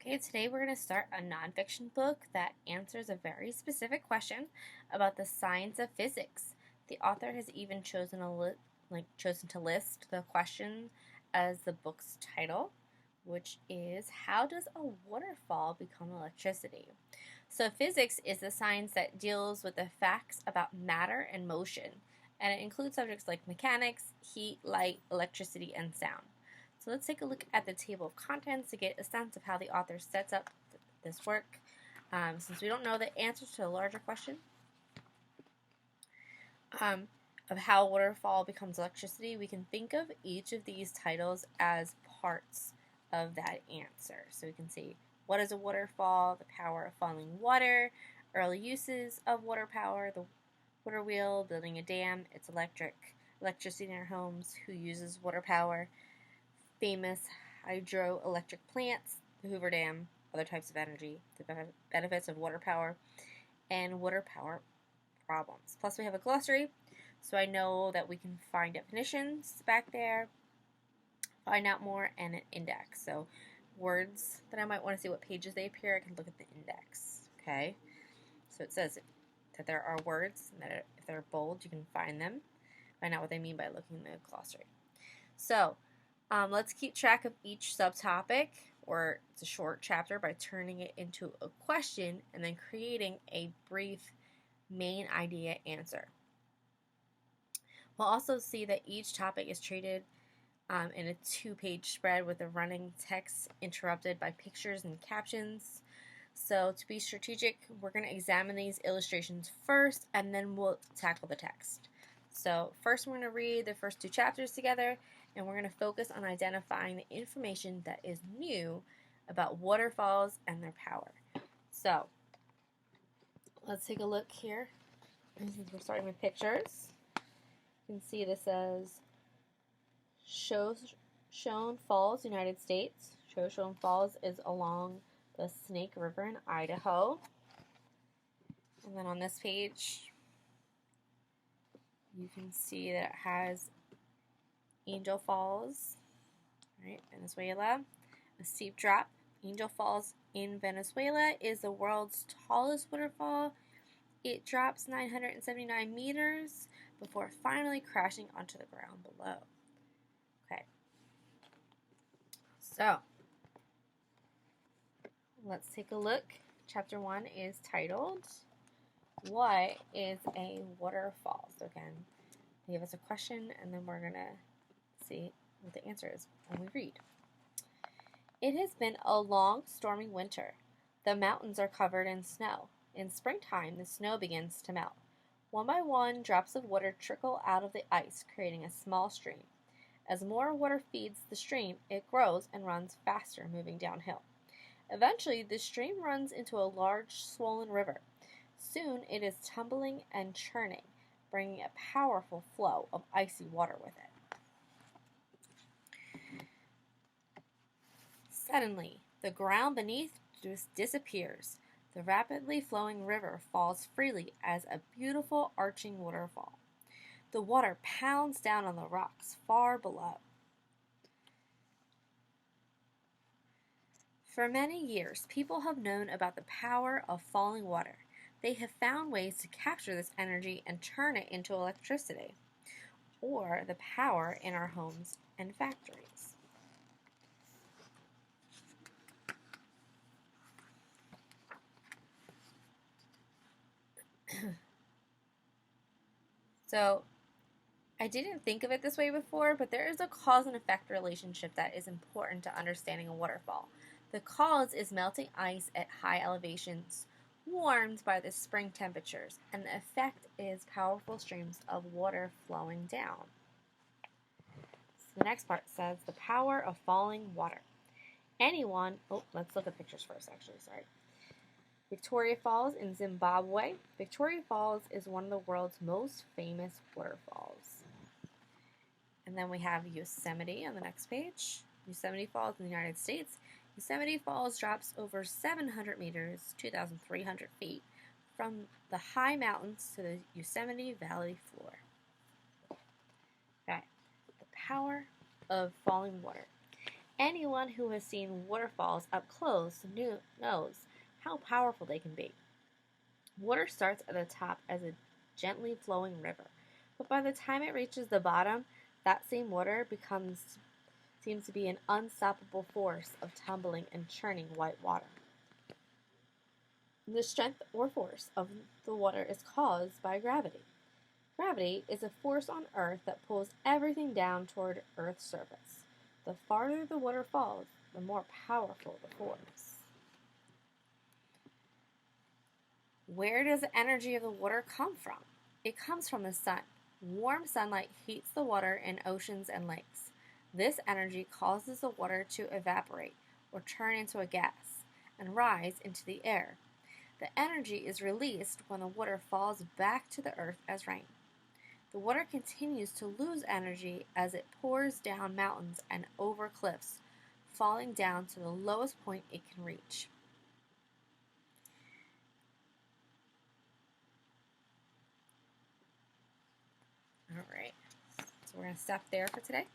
Okay, today we're going to start a nonfiction book that answers a very specific question about the science of physics. The author has even chosen to list the question as the book's title, which is How Does a Waterfall Become Electricity? So physics is the science that deals with the facts about matter and motion, and it includes subjects like mechanics, heat, light, electricity, and sound. So let's take a look at the table of contents to get a sense of how the author sets up this work. Since we don't know the answer to the larger question of how waterfall becomes electricity, we can think of each of these titles as parts of that answer. So we can see what is a waterfall, the power of falling water, early uses of water power, the water wheel, building a dam, it's electricity in our homes, who uses water power, famous hydroelectric plants, the Hoover Dam, other types of energy, the benefits of water power, and water power problems. Plus we have a glossary, so I know that we can find definitions back there, find out more, and an index. So words that I might want to see what pages they appear, I can look at the index. Okay, so it says that there are words, and that if they're bold, you can find them, find out what they mean by looking in the glossary. So let's keep track of each subtopic, or it's a short chapter, by turning it into a question and then creating a brief main idea answer. We'll also see that each topic is treated in a 2-page spread with the running text interrupted by pictures and captions. So to be strategic, we're going to examine these illustrations first and then we'll tackle the text. So first we're going to read the first 2 chapters together, and we're going to focus on identifying the information that is new about waterfalls and their power. So let's take a look here. We're starting with pictures. You can see this says Shoshone Falls, United States. Shoshone Falls is along the Snake River in Idaho. And then on this page, you can see that it has Angel Falls, right, Venezuela, a steep drop. Angel Falls in Venezuela is the world's tallest waterfall. It drops 979 meters before finally crashing onto the ground below. Okay, so let's take a look. Chapter 1 is titled, What is a Waterfall? So again, they give us a question, and then we're going to see what the answer is when we read. It has been a long, stormy winter. The mountains are covered in snow. In springtime, the snow begins to melt. One by one, drops of water trickle out of the ice, creating a small stream. As more water feeds the stream, it grows and runs faster, moving downhill. Eventually, the stream runs into a large, swollen river. Soon, it is tumbling and churning, bringing a powerful flow of icy water with it. Suddenly, the ground beneath just disappears. The rapidly flowing river falls freely as a beautiful arching waterfall. The water pounds down on the rocks far below. For many years, people have known about the power of falling water. They have found ways to capture this energy and turn it into electricity, or the power in our homes and factories. So, I didn't think of it this way before, but there is a cause and effect relationship that is important to understanding a waterfall. The cause is melting ice at high elevations, warmed by the spring temperatures, and the effect is powerful streams of water flowing down. So the next part says the power of falling water. Let's look at pictures first, sorry. Victoria Falls in Zimbabwe. Victoria Falls is one of the world's most famous waterfalls. And then we have Yosemite on the next page. Yosemite Falls in the United States. Yosemite Falls drops over 700 meters, 2,300 feet, from the high mountains to the Yosemite Valley floor. Okay, the power of falling water. Anyone who has seen waterfalls up close knows how powerful they can be. Water starts at the top as a gently flowing river, but by the time it reaches the bottom, that same water seems to be an unstoppable force of tumbling and churning white water. The strength or force of the water is caused by gravity. Gravity is a force on Earth that pulls everything down toward Earth's surface. The farther the water falls, the more powerful the force. Where does the energy of the water come from? It comes from the sun. Warm sunlight heats the water in oceans and lakes. This energy causes the water to evaporate or turn into a gas and rise into the air. The energy is released when the water falls back to the earth as rain. The water continues to lose energy as it pours down mountains and over cliffs, falling down to the lowest point it can reach. All right, so we're going to stop there for today.